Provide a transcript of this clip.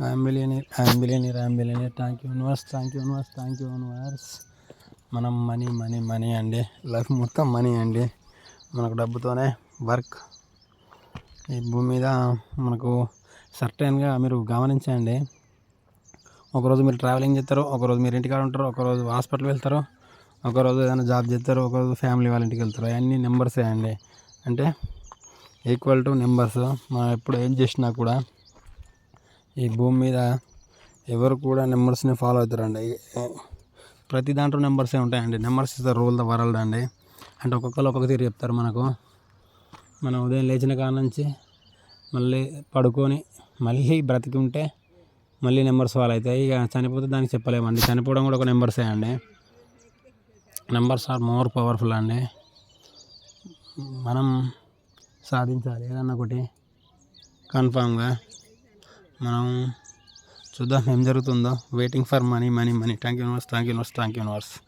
I'm billionaire. Thank you universe. మనం money అండి. Life మొత్తం మనీ అండి. మనకు డబ్బుతోనే వర్క్. ఈ భూమి మీద మనకు సర్టెన్గా మీరు గమనించండి. ఒకరోజు మీరు ట్రావెలింగ్ చేస్తారు, ఒకరోజు మీరు ఇంటికాడ ఉంటారు, ఒకరోజు హాస్పిటల్ వెళ్తారు, ఒకరోజు ఏదైనా జాబ్ చేస్తారు, ఒకరోజు ఫ్యామిలీ వాళ్ళ ఇంటికి వెళ్తారు. అవన్నీ నెంబర్సే అండి. అంటే ఈక్వల్ టు నెంబర్స్. మనం ఎప్పుడు ఏం చేసినా కూడా ఈ భూమి మీద ఎవరు కూడా నెంబర్స్ని ఫాలో అవుతారండి. ప్రతి దాంట్లో నెంబర్సే ఉంటాయండి. Numbers is the rule the world అండి. అంటే ఒక్కొక్కరు ఒక్కొక్క తీరు చెప్తారు మనకు. మనం ఉదయం లేచిన కాడ నుంచి మళ్ళీ పడుకొని మళ్ళీ బ్రతికి ఉంటే మళ్ళీ నెంబర్స్ ఫాలో అవుతాయి. ఇక చనిపోతే దానికి చెప్పలేమండి. చనిపోవడం కూడా ఒక నెంబర్సే అండి. నెంబర్స్ ఆర్ మోర్ పవర్ఫుల్ అండి. మనం సాధించాలి ఏదన్నా ఒకటి కన్ఫామ్గా. మనం చూద్దాం ఏం జరుగుతుందో. Waiting for money. Thank you universe.